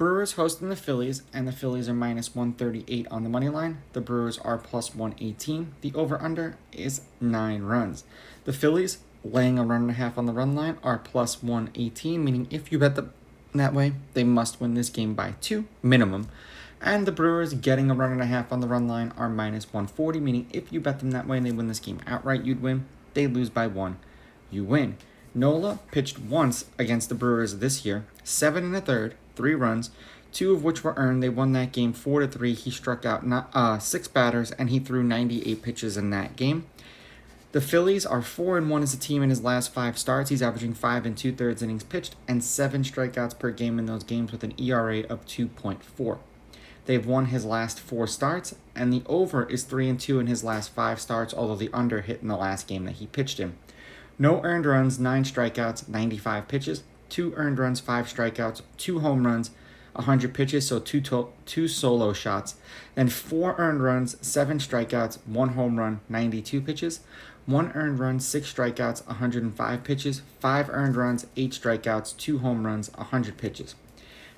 Brewers hosting the Phillies, and the Phillies are minus 138 on the money line. The Brewers are plus 118. The over-under is 9 runs. The Phillies, laying a run and a half on the run line, are plus 118, meaning if you bet them that way, they must win this game by 2 minimum. And the Brewers, getting a run and a half on the run line, are minus 140, meaning if you bet them that way and they win this game outright, you'd win. They lose by 1, you win. Nola pitched once against the Brewers this year, 7 1/3, 3 runs, 2 of which were earned. They won that game 4-3. He struck out 6 batters, and he threw 98 pitches in that game. The Phillies are 4-1 as a team in his last 5 starts. He's averaging 5 2/3 innings pitched and 7 strikeouts per game in those games with an ERA of 2.4. They've won his last 4 starts, and the over is 3-2 in his last 5 starts, although the under hit in the last game that he pitched in. No earned runs, 9 strikeouts, 95 pitches. 2 earned runs, 5 strikeouts, 2 home runs, 100 pitches, so 2 solo shots. Then 4 earned runs, 7 strikeouts, 1 home run, 92 pitches. 1 earned run, 6 strikeouts, 105 pitches. 5 earned runs, 8 strikeouts, 2 home runs, 100 pitches.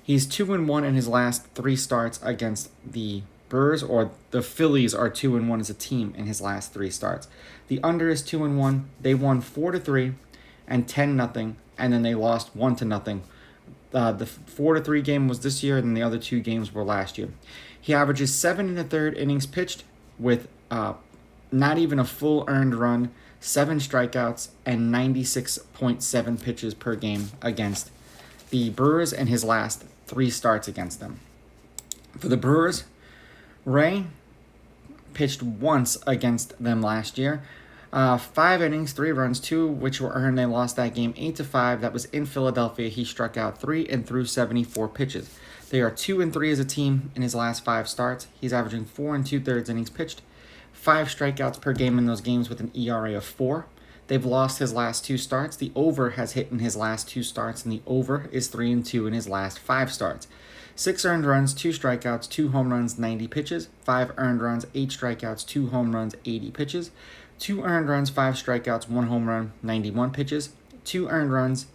He's 2-1 in his last 3 starts against the Brewers, or the Phillies are 2-1 as a team in his last 3 starts. The under is 2-1. They won 4-3 and 10-0, and then they lost 1-0. The 4-3 game was this year, and the other 2 games were last year. He averages 7 1/3 innings pitched with not even a full earned run, 7 strikeouts, and 96.7 pitches per game against the Brewers in his last 3 starts against them. For the Brewers, Ray pitched once against them last year. 5 innings, 3 runs, 2 which were earned. They lost that game 8-5. That was in Philadelphia. He struck out 3 and threw 74 pitches. They are 2-3 as a team in his last 5 starts. He's averaging 4 2/3 innings pitched, 5 strikeouts per game in those games with an ERA of 4. They've lost his last 2 starts. The over has hit in his last 2 starts, and the over is 3-2 in his last 5 starts. 6 earned runs, 2 strikeouts, 2 home runs, 90 pitches. 5 earned runs, 8 strikeouts, 2 home runs, 80 pitches. 2 earned runs, 5 strikeouts, 1 home run, 91 pitches. 2 earned runs,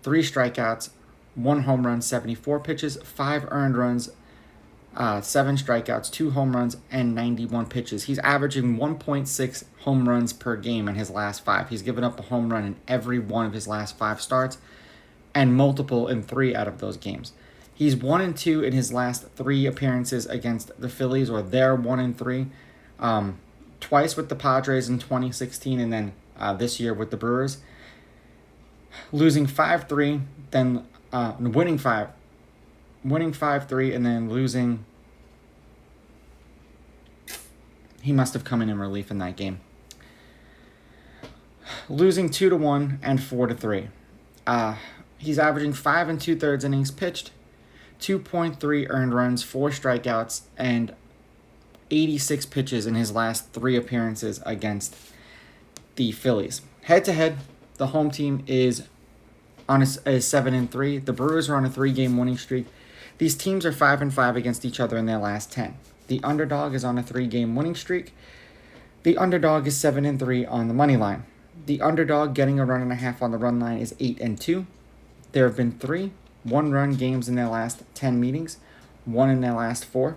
3 strikeouts, 1 home run, 74 pitches. 5 earned runs, 7 strikeouts, 2 home runs, and 91 pitches. He's averaging 1.6 home runs per game in his last 5. He's given up a home run in every one of his last 5 starts, and multiple in 3 out of those games. He's 1-2 in his last 3 appearances against the Phillies, or they're 1-3. Twice with the Padres in 2016, and then this year with the Brewers. Losing 5-3, then winning 5-3, and then losing. He must have come in relief in that game. Losing 2-1 and 4-3. He's averaging 5 2/3 innings pitched, 2.3 earned runs, 4 strikeouts, and 86 pitches in his last 3 appearances against the Phillies. Head-to-head, the home team is 7-3. The Brewers are on a 3-game winning streak. These teams are 5-5 against each other in their last 10. The underdog is on a 3-game winning streak. The underdog is 7-3 on the money line. The underdog getting a run and a half on the run line is 8-2. There have been 3 1-run games in their last 10 meetings, 1 in their last 4.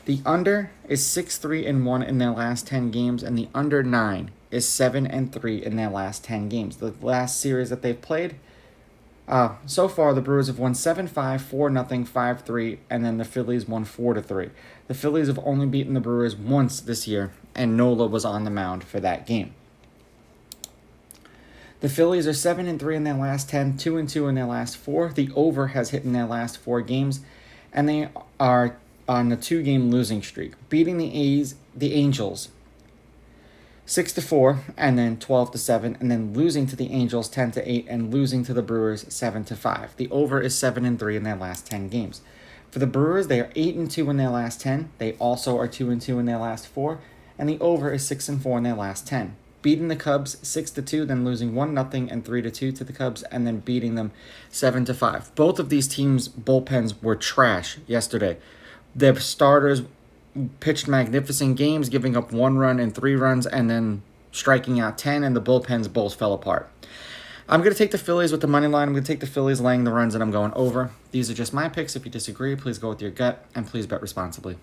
The under is 6-3-1 in their last 10 games, and the under 9 is 7-3 in their last 10 games. The last series that they've played, so far the Brewers have won 7-5, 4-0, 5-3, and then the Phillies won 4-3. The Phillies have only beaten the Brewers once this year, and Nola was on the mound for that game. The Phillies are 7-3 in their last 10, 2-2 in their last 4. The over has hit in their last 4 games, and they are on a 2-game losing streak, beating the Angels 6-4, and then 12-7, and then losing to the Angels 10-8, and losing to the Brewers 7-5. The over is 7-3 in their last 10 games. For the Brewers, they are 8-2 in their last 10. They also are 2-2 in their last 4, and the over is 6-4 in their last 10. Beating the Cubs 6-2, then losing 1-0 and 3-2 to the Cubs, and then beating them 7-5. Both of these teams' bullpens were trash yesterday. Their starters pitched magnificent games, giving up 1 run and 3 runs, and then striking out 10, and the bullpens both fell apart. I'm going to take the Phillies with the money line. I'm going to take the Phillies laying the runs, and I'm going over. These are just my picks. If you disagree, please go with your gut, and please bet responsibly.